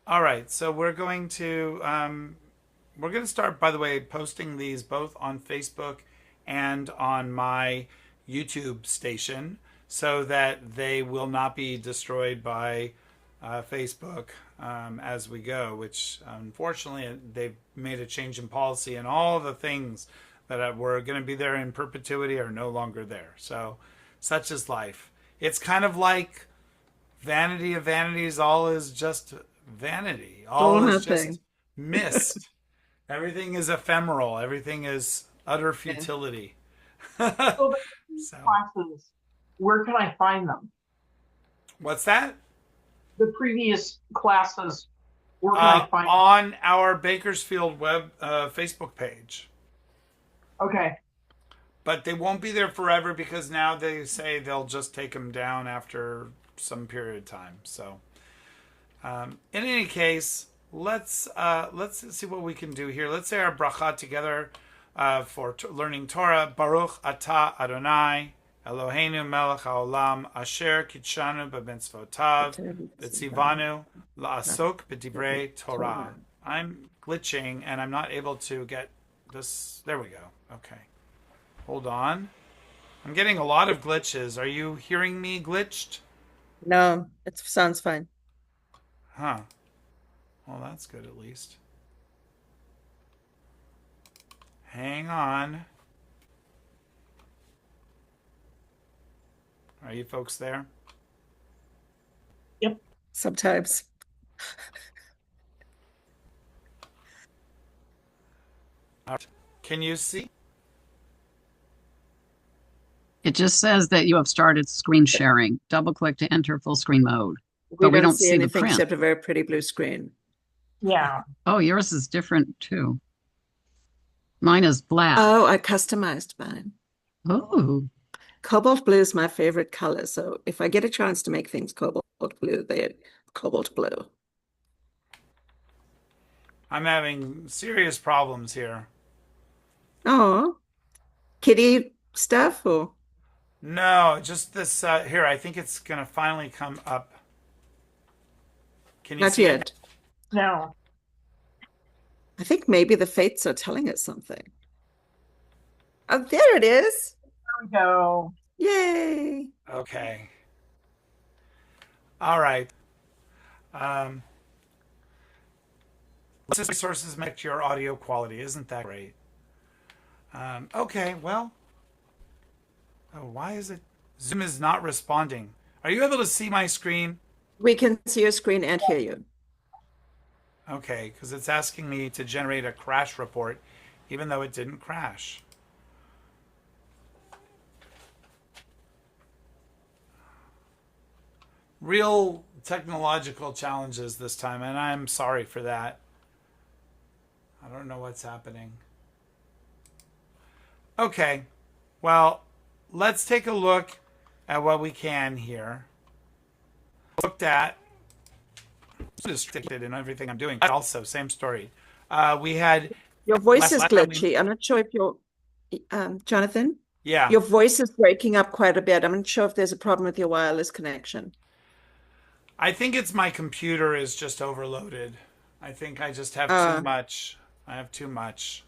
All right, so we're going to start, by the way, posting these both on Facebook and on my YouTube station, so that they will not be destroyed by Facebook as we go. Which unfortunately they've made a change in policy, and all the things that were going to be there in perpetuity are no longer there. So, such is life. It's kind of like vanity of vanities, all is just vanity. All All is just nothing. mist. Everything is ephemeral. Everything is utter Yeah. futility. So the previous So, classes, where can I find them? what's that? The previous classes, where can I find them? On our Bakersfield web Facebook page. Okay. But they won't be there forever because now they say they'll just take them down after some period of time. So, in any case, let's see what we can do here. Let's say our bracha together for learning Torah. Baruch atah Adonai Eloheinu melech haolam asher kitshanu b'mitzvotav v'tzivanu la'asok b'divrei Torah. I'm glitching and I'm not able to get this. There we go. Okay. Hold on. I'm getting a lot of glitches. Are you hearing me glitched? No, it sounds fine. Huh. Well, that's good at least. Hang on. Are you folks there? Yep. Sometimes. All right. Can you see? It just says that you have started screen sharing. Double click to enter full screen mode. We But we don't don't see see the anything print. except a very pretty blue screen. Yeah. Oh, yours is different too. Mine is black. Oh, I customized mine. Oh, Cobalt blue is my favorite color. So if I get a chance to make things cobalt blue, they're cobalt blue. I'm having serious problems here. Oh, kitty stuff or No, just this here. I think it's going to finally come up. Can you not see it? yet. No. I think maybe the fates are telling us something. Oh, there it is. There we go. Yay. Okay. All right. Um, resources make your audio quality. Isn't that great? Okay, well, oh, why is it? Zoom is not responding. Are you able to see my screen? We can see your screen and hear you. Okay, because it's asking me to generate a crash report, even though it didn't crash. Real technological challenges this time, and I'm sorry for that. I don't know what's happening. Okay, well, let's take a look at what we can here. Looked at, distracted in everything I'm doing. Also, same story. We had Your voice is last time we, glitchy. I'm not sure if you're, Jonathan, yeah. your voice is breaking up quite a bit. I'm not sure if there's a problem with your wireless connection. I think it's my computer is just overloaded. I think I just have too Uh, much. I have too much.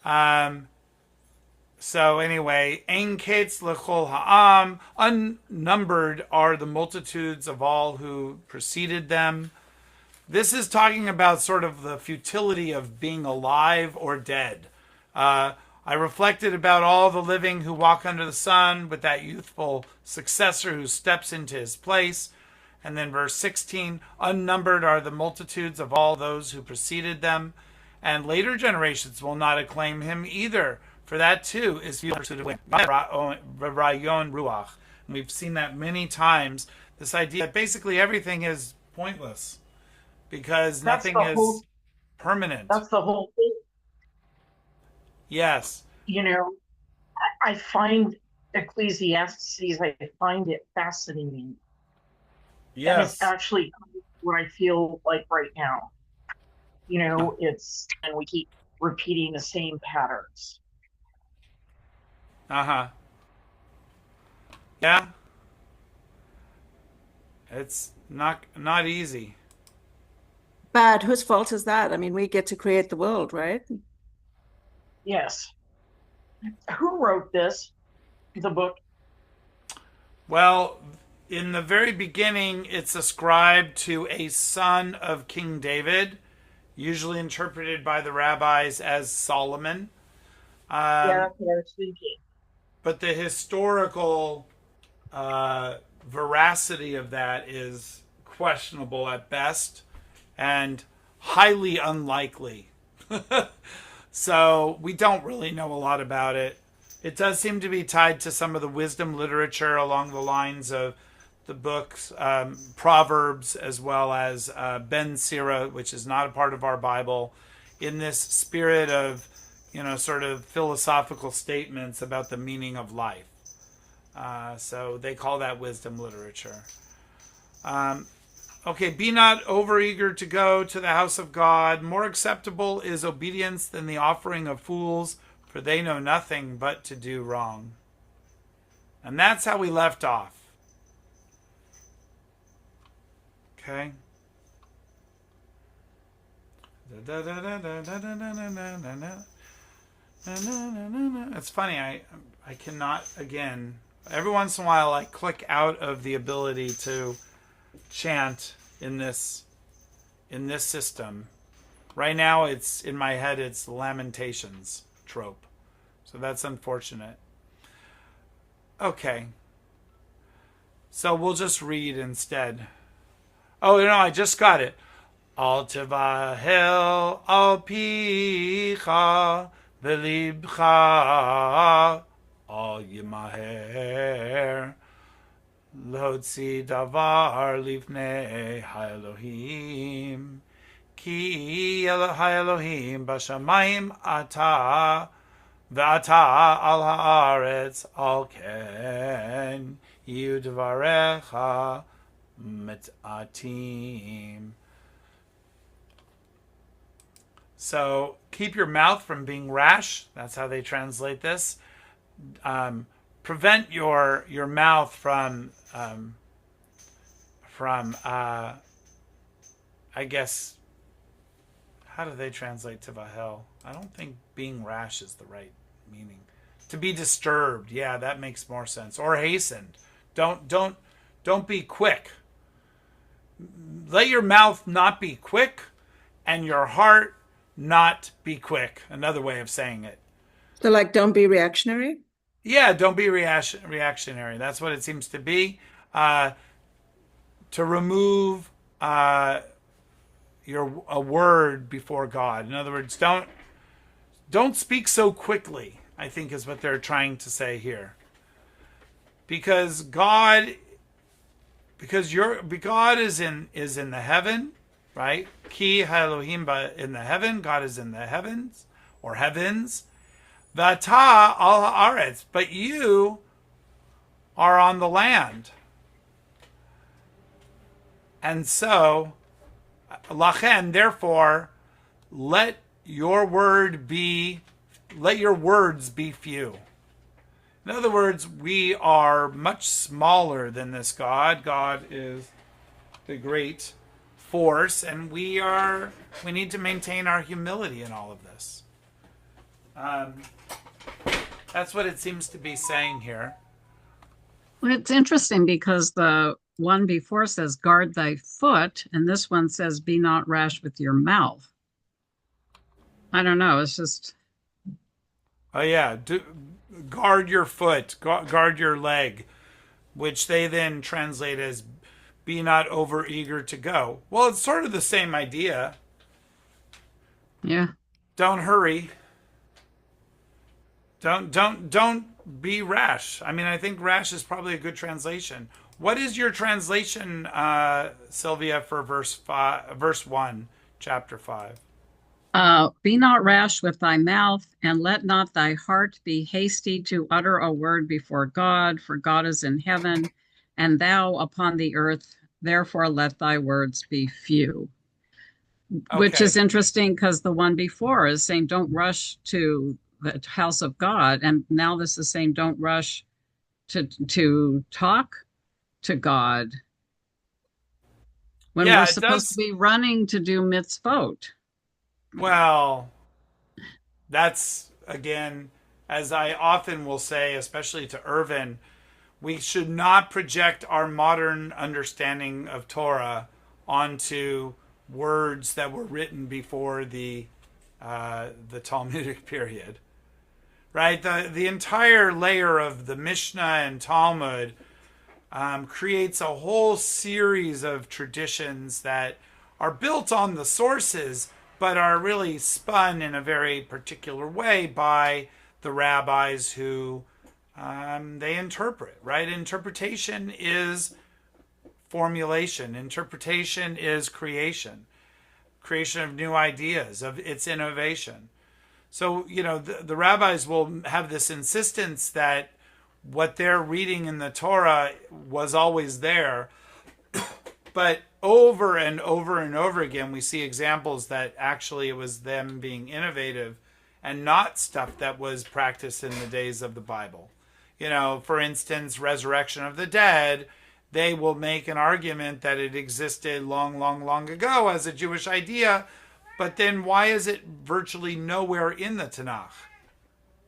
um, So anyway, Ein Ketz Lechol Ha'am, unnumbered are the multitudes of all who preceded them. This is talking about sort of the futility of being alive or dead. I reflected about all the living who walk under the sun with that youthful successor who steps into his place. And then verse 16, unnumbered are the multitudes of all those who preceded them, and later generations will not acclaim him either, for that too is rayon ruach. And we've seen that many times. This idea that basically everything is pointless because That's nothing the is whole permanent. that's the whole thing. Yes, You know, I find Ecclesiastes, I find it fascinating. And it's yes, actually what I feel like right now. And we keep repeating the same patterns. uh huh, yeah. It's not easy. bad. Whose fault is that? I mean, we get to create the world, right? Yes. Who wrote this, the book? Well, in the very beginning, it's ascribed to a son of King David, usually interpreted by the rabbis as Solomon. Yeah, that's what I was thinking. But the historical veracity of that is questionable at best and highly unlikely. So we don't really know a lot about it. It does seem to be tied to some of the wisdom literature along the lines of the books, Proverbs, as well as Ben Sira, which is not a part of our Bible, in this spirit of, sort of philosophical statements about the meaning of life. So they call that wisdom literature. Okay, be not overeager to go to the house of God. More acceptable is obedience than the offering of fools, for they know nothing but to do wrong. And that's how we left off. Okay. It's funny, I cannot, again, every once in a while I click out of the ability to chant in this system. Right now it's in my head, it's Lamentations trope. So that's unfortunate. Okay. So we'll just read instead. Oh, I just got it. Al tevahel al picha velibcha al yimaher lotzi davar livnei ha'elohim ki ha'elohim bashamayim ata ve'ata al haaretz al ken yudvarecha mitatim. So keep your mouth from being rash. That's how they translate this. Prevent your mouth from I guess, how do they translate Tivahel? I don't think being rash is the right meaning. To be disturbed, yeah, that makes more sense. Or hastened. Don't be quick. Let your mouth not be quick, and your heart not be quick. Another way of saying it. So, like, don't be reactionary? Yeah, don't be reactionary. That's what it seems to be. To remove a word before God. In other words, don't speak so quickly, I think is what they're trying to say here. Because God is in the heaven, right? Ki Elohim in the heaven, God is in the heavens or heavens. Vata al haaretz, but you are on the land. And so, lachen, therefore, let your words be few. In other words, we are much smaller than this God. God is the great force, and we need to maintain our humility in all of this. That's what it seems to be saying here. Well, it's interesting because the one before says guard thy foot, and this one says be not rash with your mouth. I don't know. It's just. Oh yeah, guard your foot, guard your leg, which they then translate as be not over eager to go. Well, it's sort of the same idea. Yeah. Don't hurry. Don't be rash. I mean, I think rash is probably a good translation. What is your translation, Sylvia, for verse 1, chapter 5? Be not rash with thy mouth, and let not thy heart be hasty to utter a word before God, for God is in heaven, and thou upon the earth. Therefore, let thy words be few. Okay. Which is interesting because the one before is saying, don't rush to the house of God. And now this is saying, don't rush to talk to God. when Yeah, we're it supposed to does. be running to do mitzvot. Well, that's again, as I often will say, especially to Irvin, we should not project our modern understanding of Torah onto words that were written before the Talmudic period, right? The entire layer of the Mishnah and Talmud creates a whole series of traditions that are built on the sources, but are really spun in a very particular way by the rabbis who they interpret, right? Interpretation is formulation. Interpretation is creation, creation of new ideas, of its innovation. So, the rabbis will have this insistence that what they're reading in the Torah was always there. But over and over and over again, we see examples that actually it was them being innovative and not stuff that was practiced in the days of the Bible. For instance, resurrection of the dead, they will make an argument that it existed long, long, long ago as a Jewish idea, but then why is it virtually nowhere in the Tanakh?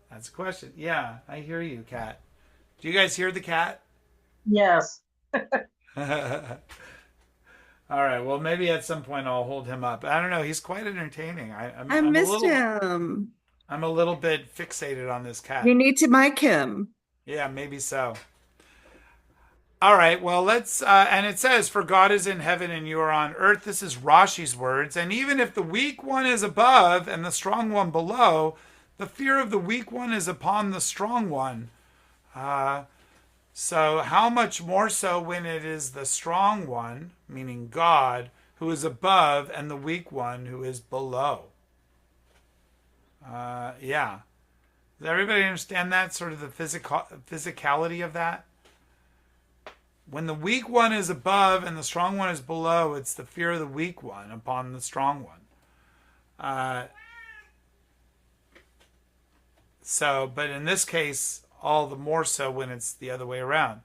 That's a question. Yeah, I hear you, Kat. Do you guys hear the cat? Yes. All right. Well, maybe at some point I'll hold him up. I don't know. He's quite entertaining. I missed him. I'm a little bit fixated on this cat. You need to mic him. Yeah, maybe so. All right. Well, let's. And it says, "For God is in heaven and you are on earth." This is Rashi's words. And even if the weak one is above and the strong one below, the fear of the weak one is upon the strong one. So how much more so when it is the strong one, meaning God, who is above, and the weak one who is below? Yeah. Does everybody understand that? Sort of the physicality of that? When the weak one is above and the strong one is below, it's the fear of the weak one upon the strong one. But in this case, all the more so when it's the other way around.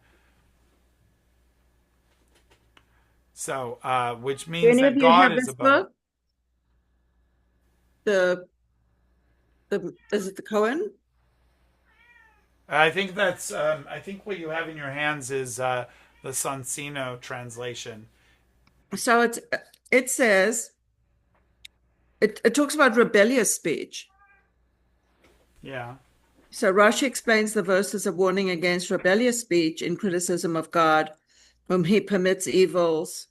So, which Do means any that of you God have is this above. book? Is it the Cohen? I think that's. I think what you have in your hands is the Sonsino translation. So it says it talks about rebellious speech. Yeah. So Rashi explains the verse as a warning against rebellious speech in criticism of God, whom he permits evils,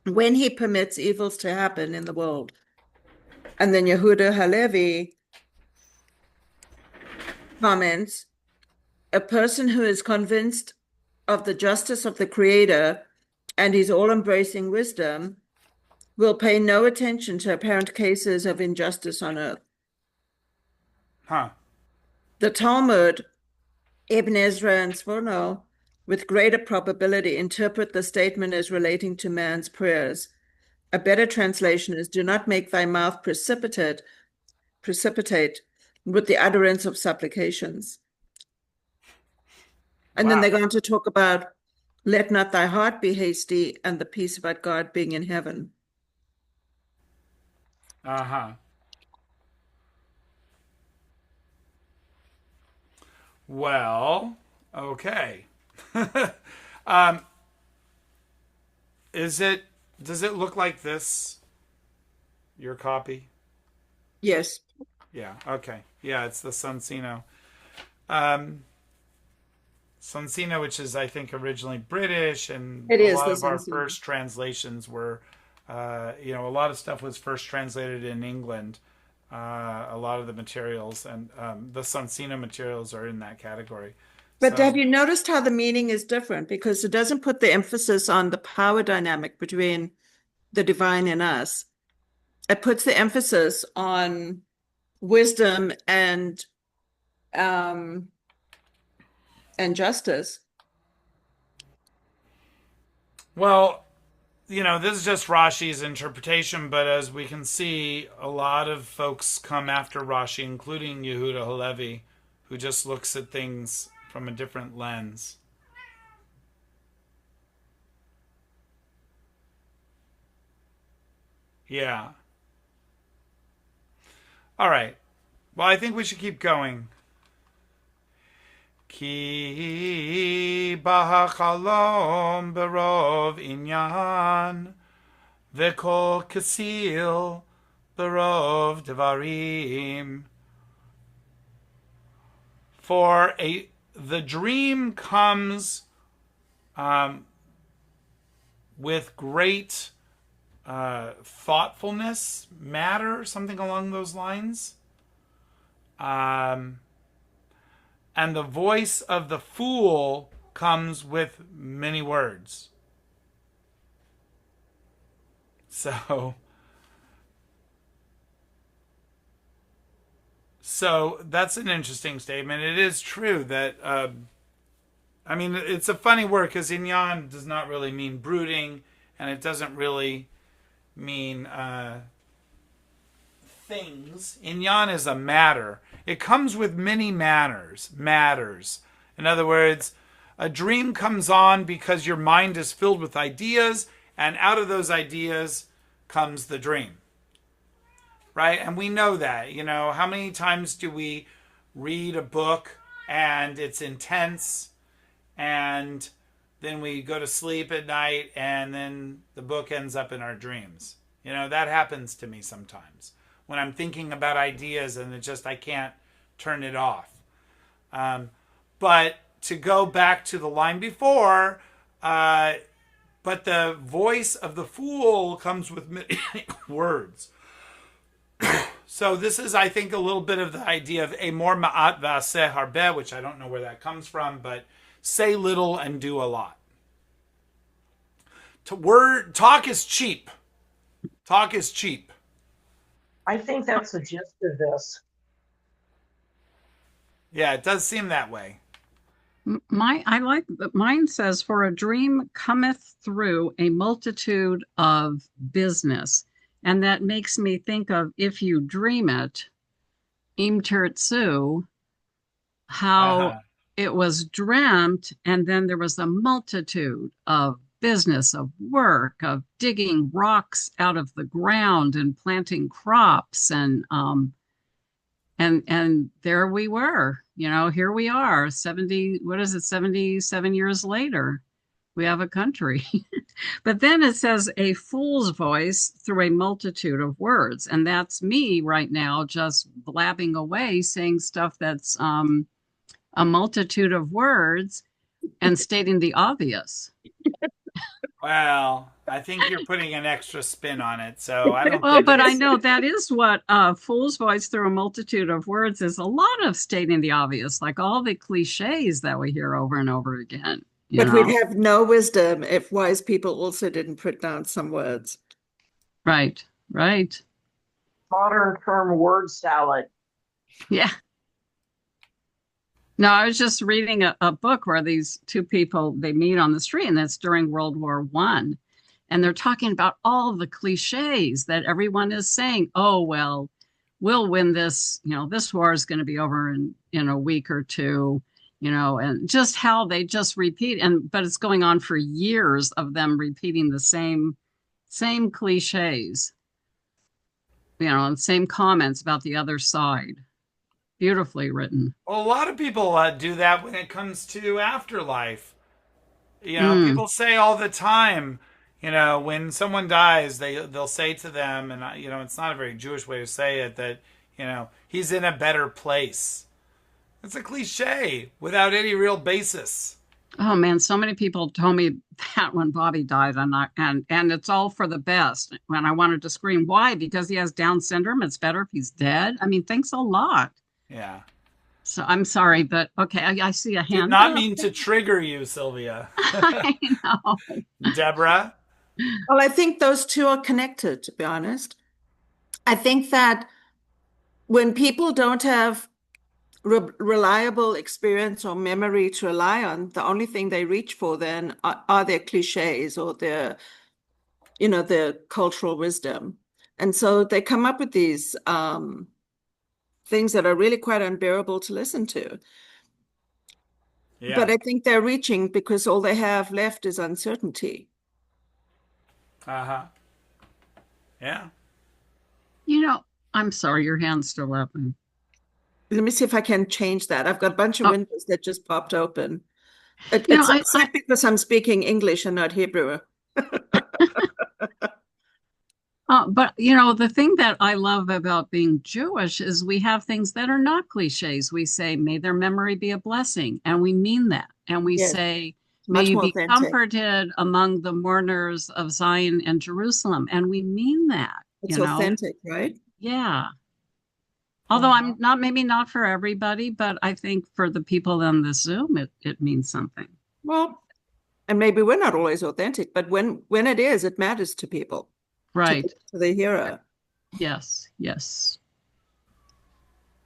when he permits evils to happen in the world. And then Yehuda Halevi comments, a person who is convinced of the justice of the Creator and his all-embracing wisdom will pay no attention to apparent cases of injustice on earth. Huh. The Talmud, Ibn Ezra and Sforno, with greater probability interpret the statement as relating to man's prayers. A better translation is, do not make thy mouth precipitate with the utterance of supplications. And then they're going to talk about, let not thy heart be hasty, and the peace about God being in heaven. Uh-huh. Well, okay. Does it look like this? Your copy? Yes. Yeah, okay. Yeah, it's the Sonsino. Sonsino, which is, I think, originally British, and It a is lot the of our Sonsino. first translations were, a lot of stuff was first translated in England. A lot of the materials, and the Sonsino materials are in that category. But have you noticed how the meaning is different? Because it doesn't put the emphasis on the power dynamic between the divine and us. It puts the emphasis on wisdom and justice. Well, this is just Rashi's interpretation, but as we can see, a lot of folks come after Rashi, including Yehuda Halevi, who just looks at things from a different lens. Yeah. All right. Well, I think we should keep going. Ki bahachalom berov inyan v'kol kasil berov devarim. For the dream comes with great thoughtfulness, matter, something along those lines. And the voice of the fool comes with many words. So that's an interesting statement. It is true that, I mean, it's a funny word because inyan does not really mean brooding, and it doesn't really mean things. Inyan is a matter. It comes with many matters. In other words, a dream comes on because your mind is filled with ideas, and out of those ideas comes the dream. Right? And we know that. You know, how many times do we read a book and it's intense, and then we go to sleep at night, and then the book ends up in our dreams? You know, that happens to me sometimes when I'm thinking about ideas and I can't turn it off. But to go back to the line before, but the voice of the fool comes with many words. So this is, I think, a little bit of the idea of emor ma'at va'aseh harbeh, which I don't know where that comes from, but say little and do a lot. Talk is cheap. Talk is cheap. I think that's the gist of this. Yeah, it does seem that way. Mine says, for a dream cometh through a multitude of business. And that makes me think of, if you dream it, im tertsu, how it was dreamt, and then there was a multitude of business, of work, of digging rocks out of the ground and planting crops, and there we were, you know, here we are 77 years later, we have a country. But then it says a fool's voice through a multitude of words, and that's me right now just blabbing away saying stuff that's a multitude of words and stating the obvious. Well, I think you're putting an extra spin on it, so I don't. Well, but I know that is what fool's voice through a multitude of words is. A lot of stating the obvious, like all the cliches that we hear over and over again. But we'd have no wisdom if wise people also didn't put down some words. Right. Modern term word salad. Yeah. No, I was just reading a book where these two people, they meet on the street, and that's during World War I. And they're talking about all the cliches that everyone is saying. Oh, well, we'll win this, you know, this war is going to be over in a week or two, you know, and just how they just repeat. But it's going on for years of them repeating the same cliches, you know, and same comments about the other side. Beautifully written. Well, a lot of people do that when it comes to afterlife. You know, people say all the time, you know, when someone dies, they'll say to them, and you know, it's not a very Jewish way to say it, that, you know, he's in a better place. It's a cliche without any real basis. Oh man, so many people told me that when Bobby died, and it's all for the best. When I wanted to scream, why? Because he has Down syndrome. It's better if he's dead. I mean, thanks a lot. Yeah. So I'm sorry, but okay, I see a hand. Did not mean to trigger you, Sylvia. I know. Deborah? Well, I think those two are connected, to be honest. I think that when people don't have reliable experience or memory to rely on, the only thing they reach for then are their cliches or their, you know, their cultural wisdom. And so they come up with these things that are really quite unbearable to listen to. Yeah. But I think they're reaching because all they have left is uncertainty. Uh-huh. Yeah. You know, I'm sorry, your hand's still up. Let me see if I can change that. I've got a bunch of Oh, windows that just popped open. you know, It's also because I'm speaking English and not Hebrew. but you know, the thing that I love about being Jewish is we have things that are not cliches. We say, may their memory be a blessing, and we mean that. And we Yes, say, may much you more be authentic. comforted among the mourners of Zion and Jerusalem. And we mean that, It's you know? authentic, right? Yeah. Although Mhm. I'm not, maybe not for everybody, but I think for the people on the Zoom, it means something. Well, and maybe we're not always authentic, but when it is, it matters to people, Right. to the hearer. Yes. Yes.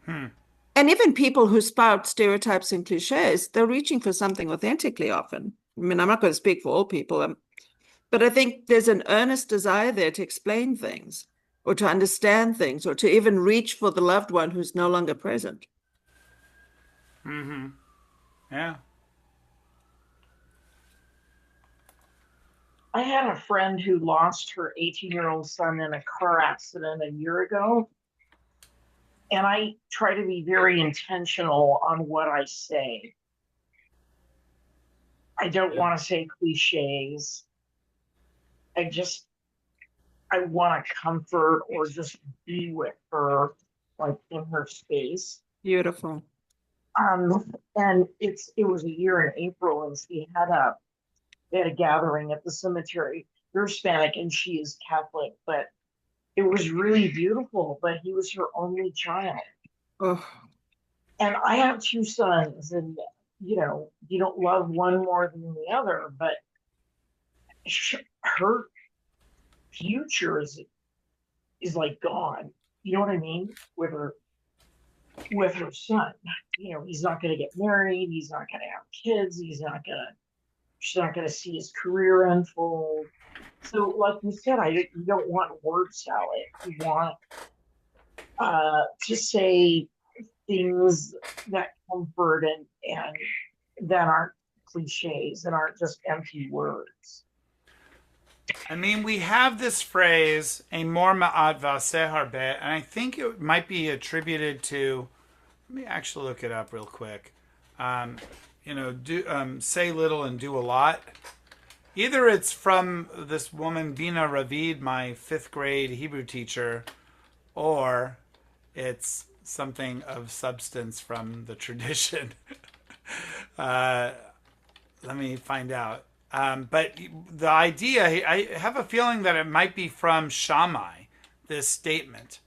And even people who spout stereotypes and cliches, they're reaching for something authentically often. I mean, I'm not going to speak for all people, but I think there's an earnest desire there to explain things or to understand things or to even reach for the loved one who's no longer present. Yeah. I had a friend who lost her 18-year-old son in a car accident a year ago. And I try to be very intentional on what I say. I don't want to say cliches. I want to comfort or just be with her, like in her space. Beautiful. And it was a year in April, and they had a gathering at the cemetery. They're Hispanic and she is Catholic, but it was really beautiful. But he was her only child. Oh, And I have two sons, and you don't love one more than the other, but her future is like gone. You know what I mean? With her son. He's not going to get married. He's not going to have kids. She's not going to see his career unfold. So, like you said, you don't want word salad. You want to say things that comfort and that aren't cliches and aren't just empty words. I mean, we have this phrase, "Amor ma'at v'aseh harbe," and I think it might be attributed to. Let me actually look it up real quick. Say little and do a lot. Either it's from this woman Bina Ravid, my 5th grade Hebrew teacher, or it's something of substance from the tradition. Let me find out. But the idea, I have a feeling that it might be from Shammai, this statement.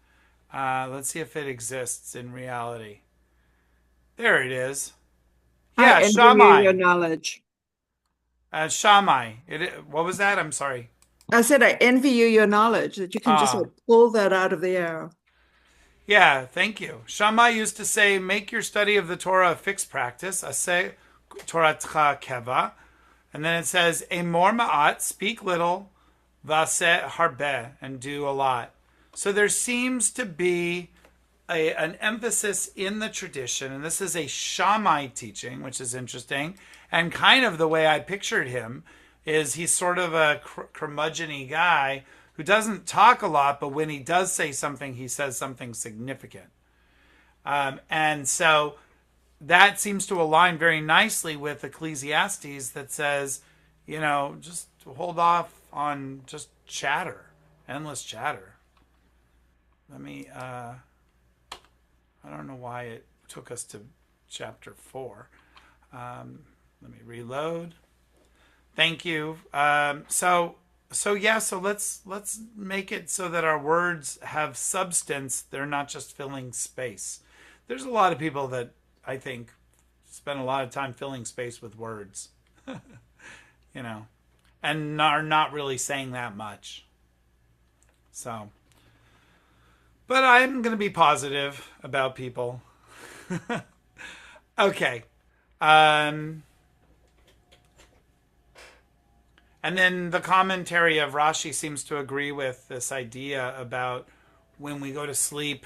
Let's see if it exists in reality. There it is. Yeah, I envy Shammai. your knowledge. Shammai. What was that? I'm sorry. I said I envy you your knowledge that you can just pull that out of the air. Yeah, thank you. Shammai used to say, make your study of the Torah a fixed practice, aseh Toratcha keva. And then it says, Amor ma'at, speak little, vaseh harbe, and do a lot. So there seems to be an emphasis in the tradition, and this is a Shammai teaching, which is interesting, and kind of the way I pictured him is he's sort of a curmudgeon-y guy who doesn't talk a lot, but when he does say something, he says something significant. And so that seems to align very nicely with Ecclesiastes that says, just hold off on just chatter, endless chatter. Let me, I don't know why it took us to chapter 4. Let me reload. Thank you. So let's make it so that our words have substance. They're not just filling space. There's a lot of people that I think spend a lot of time filling space with words, and are not really saying that much. So, but I'm going to be positive about people. Okay. And then the commentary of Rashi seems to agree with this idea about when we go to sleep,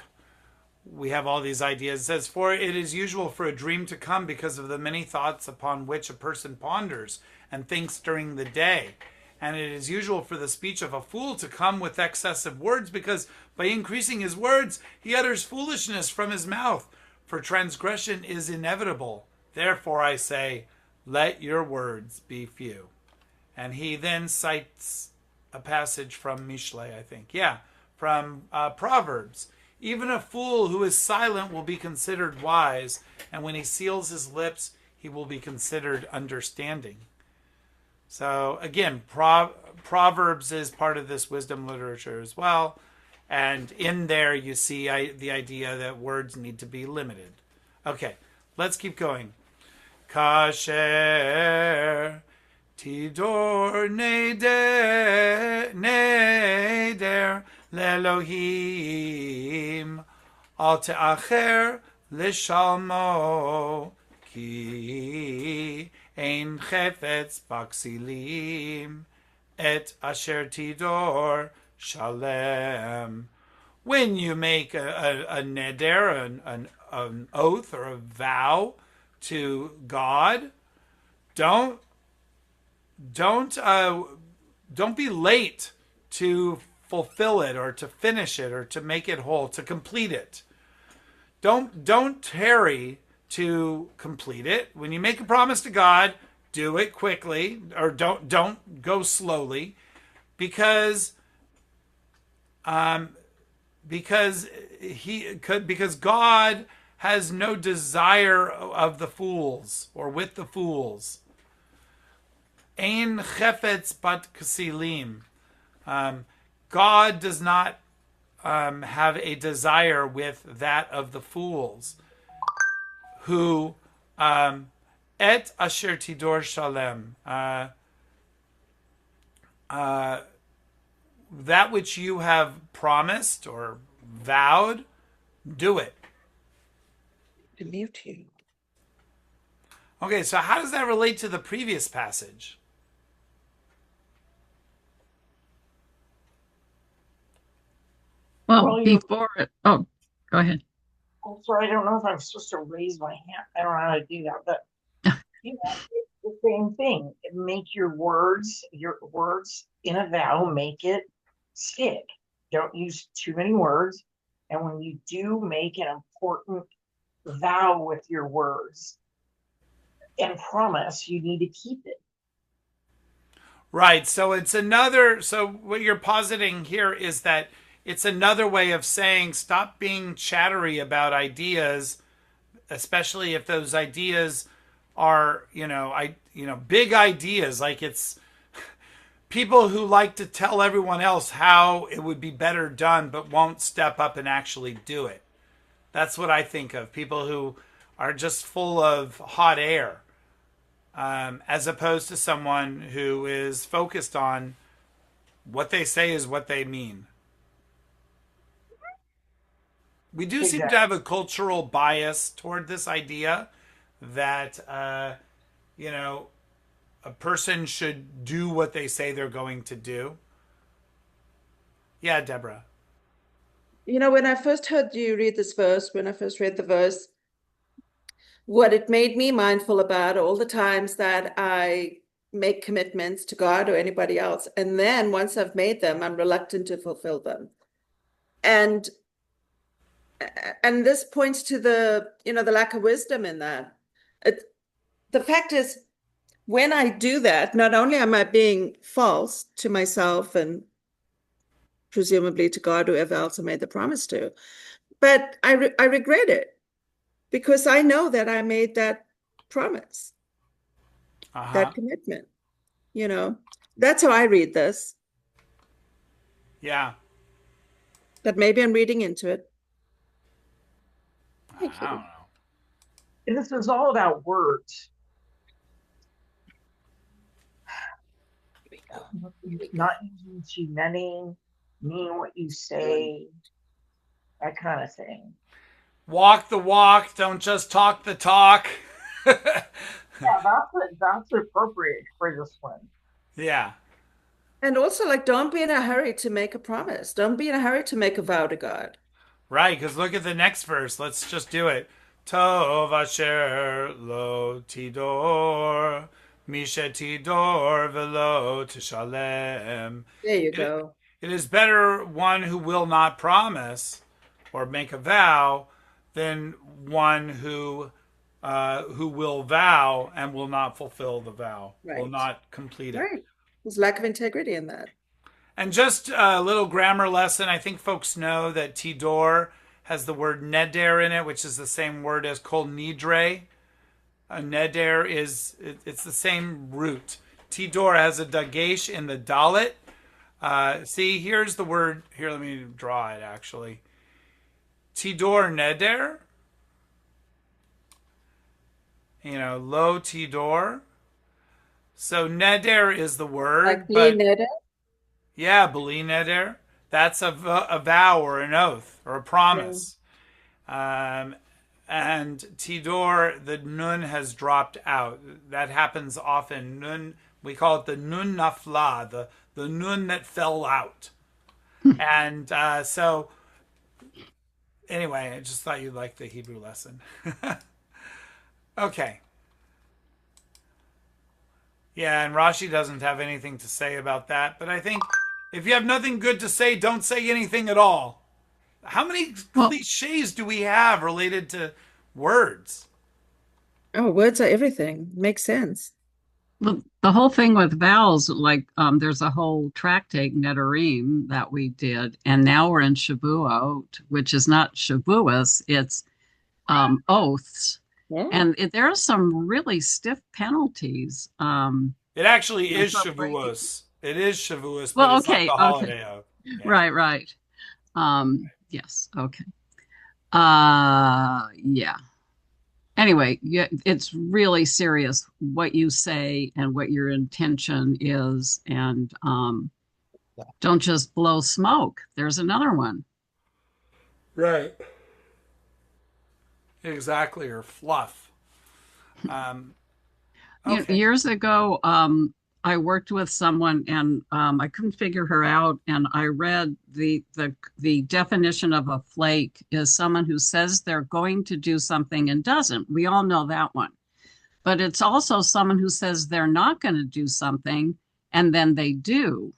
we have all these ideas. It says, for it is usual for a dream to come because of the many thoughts upon which a person ponders and thinks during the day. And it is usual for the speech of a fool to come with excessive words, because by increasing his words, he utters foolishness from his mouth. For transgression is inevitable. Therefore I say, let your words be few. And he then cites a passage from Mishle, I think. Yeah, from Proverbs. Even a fool who is silent will be considered wise, and when he seals his lips, he will be considered understanding. So again, Proverbs is part of this wisdom literature as well. And in there you see the idea that words need to be limited. Okay, let's keep going. Kasher tidor neder lelohim al te'acher lishalmo ki ein chefetz baksilim et asher tidor shalem. When you make a neder, an oath or a vow to God, don't be late to fulfill it or to finish it or to make it whole, to complete it. Don't tarry to complete it. When you make a promise to God, do it quickly, or don't go slowly, because God has no desire of the fools or with the fools. Ein chefetz bat kasilim. God does not have a desire with that of the fools, who et asher tidor shalem. That which you have promised or vowed, do it. To mute you. Okay, so how does that relate to the previous passage? Well, before it, oh, go ahead. Also, I don't know if I'm supposed to raise my hand. I don't know how to do that, but it's the same thing. Make your words in a vow, make it stick. Don't use too many words. And when you do make an important vow with your words and promise, you need to keep it. Right. So what you're positing here is that it's another way of saying stop being chattery about ideas, especially if those ideas are, big ideas. Like, it's people who like to tell everyone else how it would be better done, but won't step up and actually do it. That's what I think of. People who are just full of hot air, as opposed to someone who is focused on what they say is what they mean. We do seem to have a cultural bias toward this idea that, a person should do what they say they're going to do. Yeah, Deborah. When I first heard you read this verse, when I first read the verse, what it made me mindful about all the times that I make commitments to God or anybody else. And then once I've made them, I'm reluctant to fulfill them. And this points to the lack of wisdom in that. The fact is, when I do that, not only am I being false to myself and presumably to God, whoever else I made the promise to, but I regret it because I know that I made that promise, that commitment. That's how I read this. Yeah. But maybe I'm reading into it. I don't know. And this is all about words. Not using too many, mean what you say, that kind of thing. Walk the walk, don't just talk the talk. Yeah, that's appropriate for this one. Yeah. And also, don't be in a hurry to make a promise. Don't be in a hurry to make a vow to God. Right, because look at the next verse. Let's just do it. Tov asher lo tidor Misha tidor velo tishalem. There you It, go. it is better one who will not promise or make a vow than one who will vow and will not fulfill the vow, will Right. not complete it. Right. There's lack of integrity in that. And just a little grammar lesson. I think folks know that tidor has the word neder in it, which is the same word as kol nidre. A neder it's the same root. Tidor has a dagesh in the dalet. See, here's the word. Here, let me draw it actually. Tidor neder. Lo tidor. So neder is the word, Like but neder? yeah, beli neder. That's a vow or an oath or a promise. And tidor, the nun has dropped out. That happens often. Nun, we call it the nun nafla, the nun that fell out. And so, anyway, I just thought you'd like the Hebrew lesson. Okay. Yeah, and Rashi doesn't have anything to say about that, but I think if you have nothing good to say, don't say anything at all. How many cliches do we have related to words? Oh, words are everything. Makes sense. Well, the whole thing with vowels, like there's a whole tractate, Nedarim, that we did, and now we're in Shavuot, which is not Shavuos, it's oaths. Yeah. And there are some really stiff penalties. It actually is for breaking. Shavuos. It is Shavuos, but Well, it's not okay, the okay. holiday of. Yeah. Right. Yes, okay. Yeah. Anyway, it's really serious what you say and what your intention is, and don't just blow smoke. There's another one. Right. Exactly, or fluff. Okay. Years ago, I worked with someone and I couldn't figure her out. And I read the definition of a flake is someone who says they're going to do something and doesn't. We all know that one. But it's also someone who says they're not going to do something and then they do.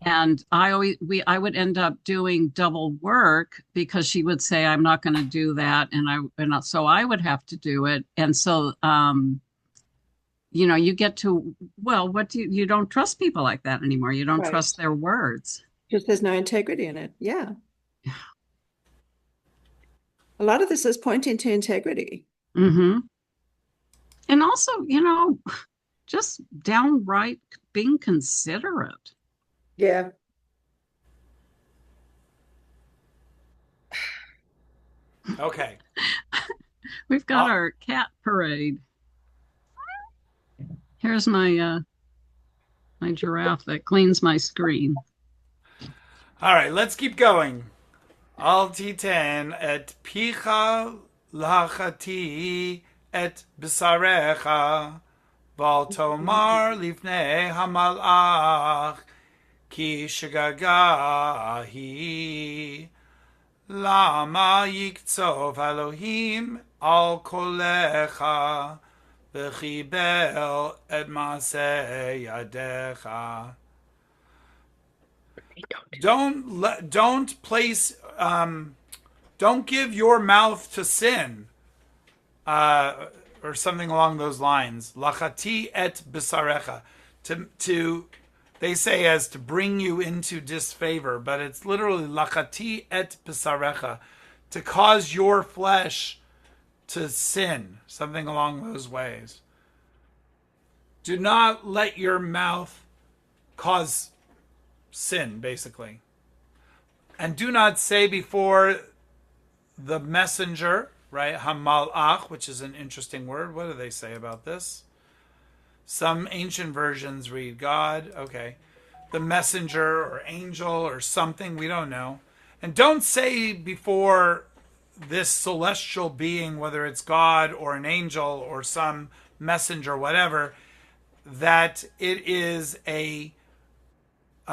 And I would end up doing double work because she would say I'm not going to do that, and so I would have to do it. And so you get to, well, what you don't trust people like that anymore. You don't trust their words. Because there's no integrity in it. Yeah. A lot of this is pointing to integrity. Mm-hmm. And also, just downright being considerate. Yeah. Okay. We've got our cat parade. Here's my my giraffe that cleans my screen. All right, let's keep going. Al titen et picha lachati et bisarecha val tomar lifnei hamalach ki shagagahi lama yiktsov Elohim al kolecha v'chibel et maaseh yadecha. Don't place don't give your mouth to sin, or something along those lines. Lachati et bisarecha, to they say as to bring you into disfavor, but it's literally lachati et bisarecha, to cause your flesh to sin, something along those ways. Do not let your mouth cause sin, basically. And do not say before the messenger, right? Hamalach, which is an interesting word. What do they say about this? Some ancient versions read God. Okay. The messenger or angel or something. We don't know. And don't say before this celestial being, whether it's God or an angel or some messenger, whatever, that it is a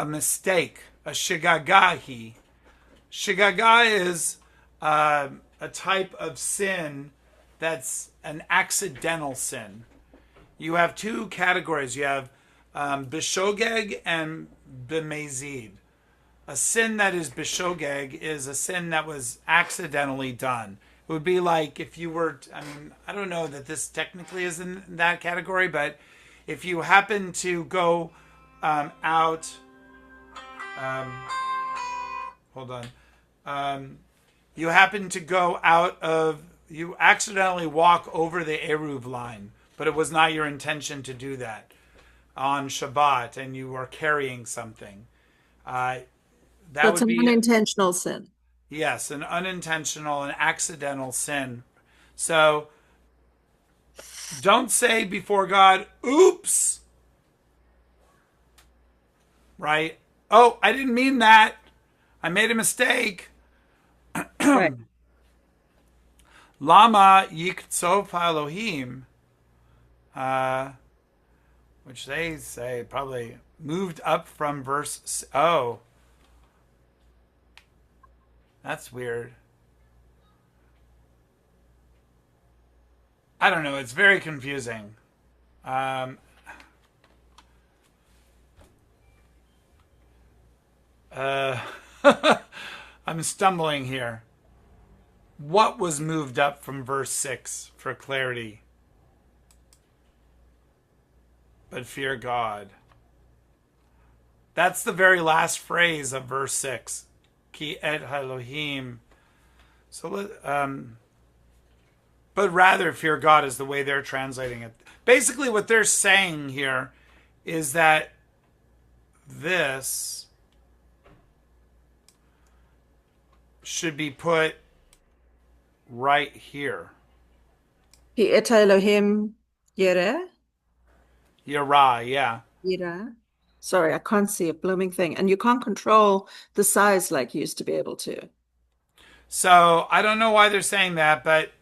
mistake, a shigagahi. Shigaga is a type of sin that's an accidental sin. you have two categories. You have bishogeg and b'mezid. A sin that is bishogeg is a sin that was accidentally done. It would be like if you were, I don't know that this technically is in that category, but if you happen to go out, hold on, you happen to go out of, you accidentally walk over the Eruv line, but it was not your intention to do that on Shabbat, and you are carrying something. That That's would an be, unintentional sin. yes, an unintentional and accidental sin. So don't say before God, oops, right? Oh, I didn't mean that. I made a mistake. Right. Lama yiktsof Elohim, which they say probably moved up from verse. Oh, that's weird. I don't know. It's very confusing. I'm stumbling here. What was moved up from verse 6 for clarity? But fear God. That's the very last phrase of verse 6. Ki et Elohim. So, but rather fear God is the way they're translating it. Basically, what they're saying here is that this should be put right here. Ki et Elohim yireh? Yirah, yeah. Yireh. Sorry, I can't see a blooming thing. And you can't control the size like you used to be able to. So I don't know why they're saying that, but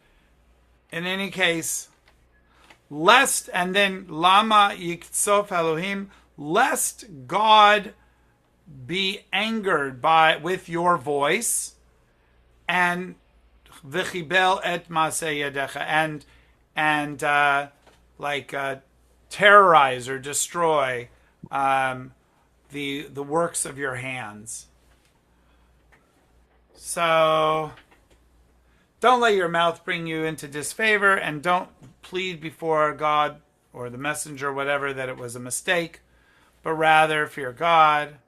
in any case, lest, and then Lama Yiktsof Elohim, lest God be angered with your voice, and v'chibel et maseh yadecha, and terrorize or destroy the works of your hands. So don't let your mouth bring you into disfavor, and don't plead before God or the messenger or whatever that it was a mistake, but rather fear God.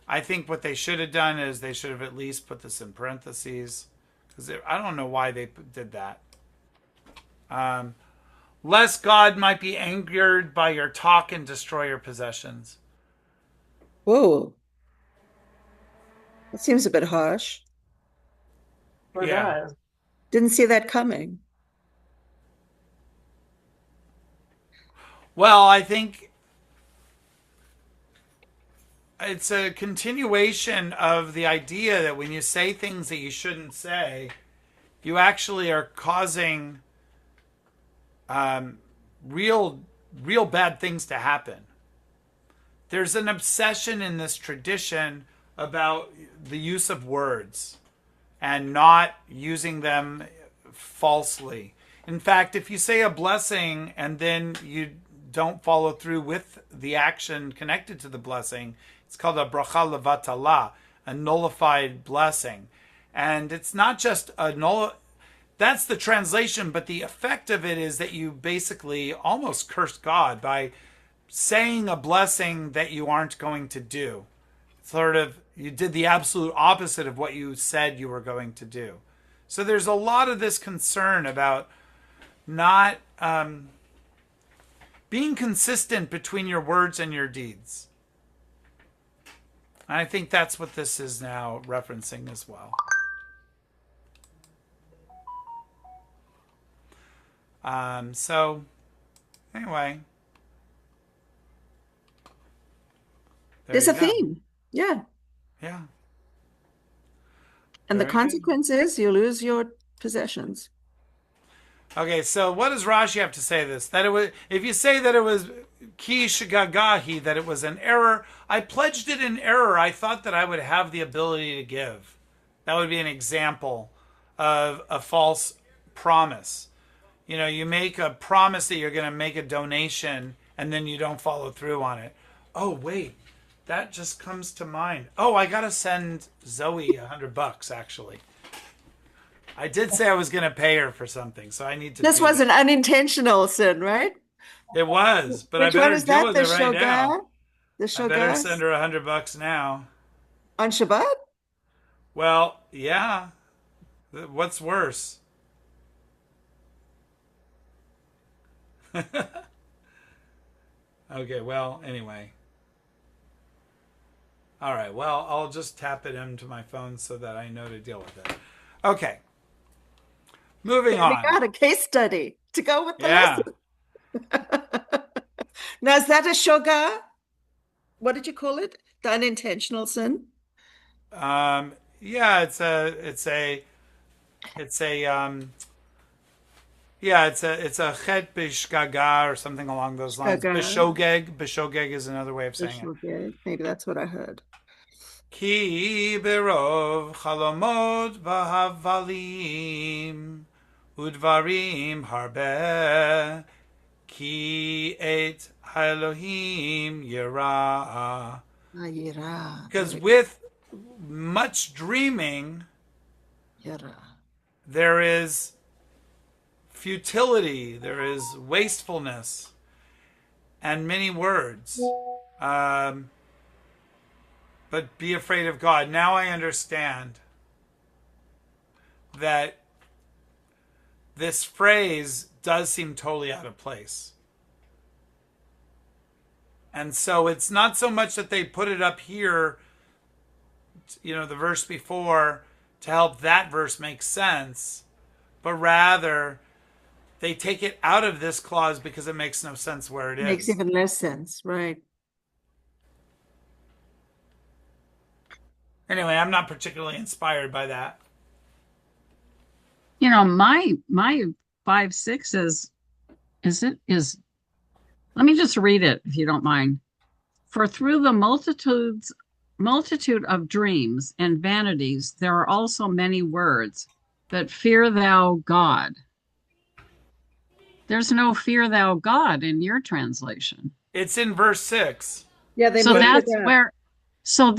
I think what they should have done is they should have at least put this in parentheses, because I don't know why they did that. Lest God might be angered by your talk and destroy your possessions. Whoa. That seems a bit harsh. For Yeah. that, Didn't see that coming. Well, I think it's a continuation of the idea that when you say things that you shouldn't say, you actually are causing real bad things to happen. There's an obsession in this tradition about the use of words and not using them falsely. In fact, if you say a blessing and then you don't follow through with the action connected to the blessing, it's called a bracha levatala, a nullified blessing. And it's not just that's the translation, but the effect of it is that you basically almost curse God by saying a blessing that you aren't going to do. Sort of, you did the absolute opposite of what you said you were going to do. So there's a lot of this concern about not being consistent between your words and your deeds. And I think that's what this is now referencing as well. So anyway, There's a theme. Yeah. Yeah. And the Very good. consequence is you lose your possessions. Okay, so what does Rashi have to say this? That it was, if you say that it was ki shagagahi, that it was an error, I pledged it in error. I thought that I would have the ability to give. That would be an example of a false promise. you make a promise that you're going to make a donation and then you don't follow through on it. Oh, wait. That just comes to mind. Oh, I got to send Zoe $100 actually. I did say I was going to pay her for something, so I need to. This was an unintentional sin, right? It was, but Which I one better is deal that? with it right now. The I better shogar send her $100 now. on Shabbat? Well, yeah. What's worse? Okay, well, anyway. All right, well, I'll just tap it into my phone so that I know to deal with it. Okay. Moving on. We got a case study to go with the Yeah. lesson. Now, is that a shogar? What did you call it? The unintentional sin? Yeah, it's a chet bishgaga or something along those lines. Shogeg. Bishogeg is another way of saying it. Shogeg. Maybe that's what I heard. Ki berov chalomot v'havalim udvarim harbe ki et Elohim yira. Yira. Because with much dreaming, Yira. there is futility, there is wastefulness, and many words. But be afraid of God. Now I understand that this phrase does seem totally out of place. And so it's not so much that they put it up here, the verse before, to help that verse make sense, but rather they take it out of this clause because it makes no sense where it is. Makes even less sense, right? Anyway, I'm not particularly inspired by that. My 5:6 is let me just read it if you don't mind. For through the multitude of dreams and vanities, there are also many words, but fear thou God. There's no fear thou God in your translation. It's in verse 6. Yeah, they So moved that's it up. where, so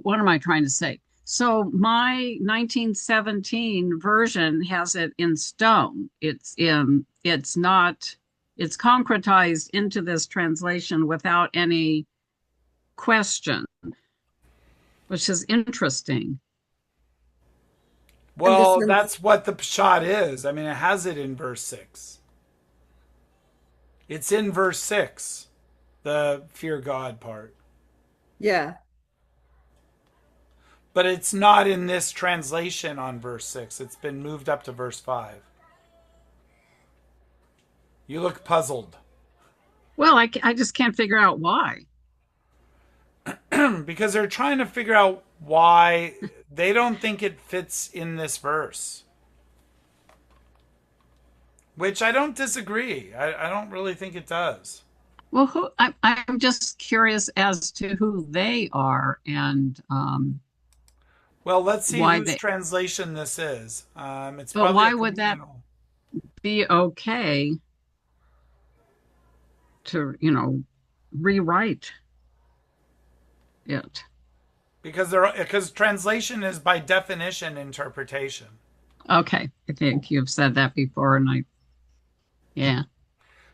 what am I trying to say? So my 1917 version has it in stone. It's concretized into this translation without any question, which is interesting. Well, that's what the pshat is. I mean, it has it in verse 6. It's in verse 6, the fear God part. Yeah. But it's not in this translation on verse 6. It's been moved up to verse 5. You look puzzled. Well, I just can't figure out why. Because they're trying to figure out why they don't think it fits in this verse. Which I don't disagree. I don't really think it does. Well, I'm just curious as to who they are and well, let's see why whose translation this is. It's but why would that be okay to rewrite it? Because translation is by definition interpretation. Okay, I think you've said that before, and yeah.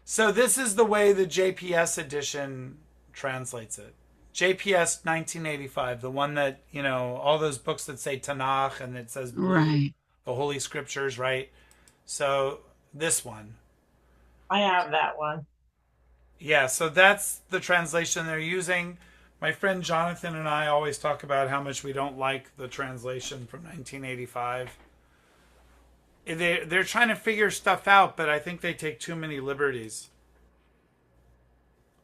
So this is the way the JPS edition translates it. JPS 1985, the one that, all those books that say Tanakh and it says blue, right, the Holy Scriptures, right? So this one. I have that one. Yeah, so that's the translation they're using. My friend Jonathan and I always talk about how much we don't like the translation from 1985. They're trying to figure stuff out, but I think they take too many liberties.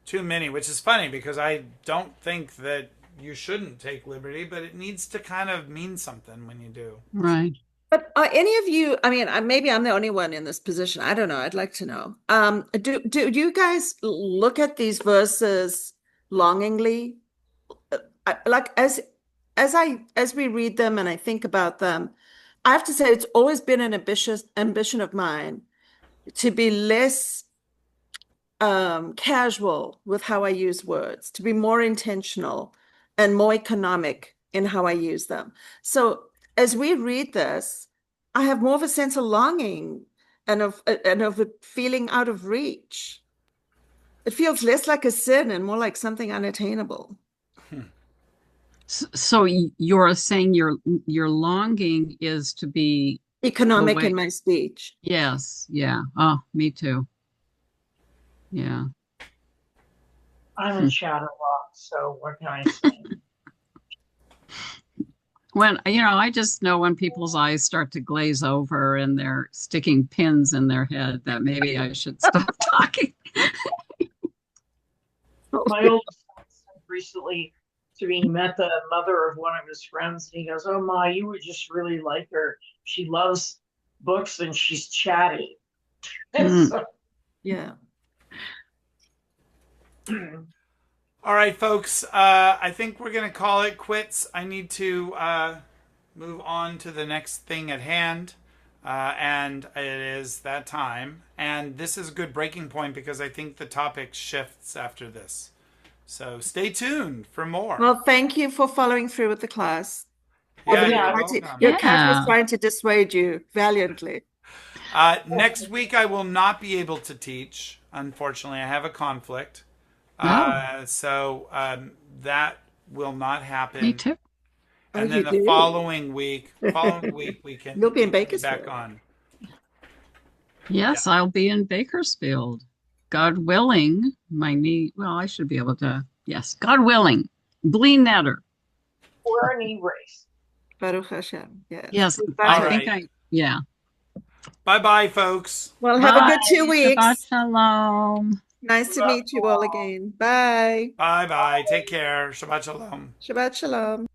Too many, which is funny because I don't think that you shouldn't take liberty, but it needs to kind of mean something when you do. right. But are any of you, I mean, maybe I'm the only one in this position. I don't know. I'd like to know. Do you guys look at these verses longingly? Like as we read them and I think about them, I have to say it's always been an ambition of mine to be less casual with how I use words, to be more intentional and more economic in how I use them. So as we read this, I have more of a sense of longing and of it feeling out of reach. It feels less like a sin and more like something unattainable. So you're saying your longing is to be Economic way- in my speech. Yes, yeah. Oh, me too. Yeah. I'm a chatterbox, so what can I say? When, I just know when people's eyes start to glaze over and they're sticking pins in their head that maybe I should stop talking. My oldest son said recently to me, he met the mother of one of his friends, and he goes, "Oh, Ma, you would just really like her. She loves books and she's chatty." And so, Yeah. All right, folks. I think we're going to call it quits. I need to move on to the next thing at hand. And it is that time. And this is a good breaking point because I think the topic shifts after this. So stay tuned for more. Well, thank you for following through with the class. Yeah, Yeah. you're welcome. Your cat was Yeah. trying to dissuade you valiantly. Next week, I will not be able to teach. Unfortunately, I have a conflict. So that will not happen. Me too. And Oh, then you the do? following week we can You'll be in back Bakersfield. on. Yes, I'll be in Bakersfield. God willing, my knee, well, I should be able to, yes, God willing. Bleen netter. we're a knee brace. Baruch Hashem. Yes. Yes, Goodbye. I All think right. yeah. Bye-bye, folks. Well, have a good Bye. 2 weeks. Shabbat shalom. Nice to meet you all again. Bye. Bye-bye. Take care. Shabbat shalom. Shabbat shalom.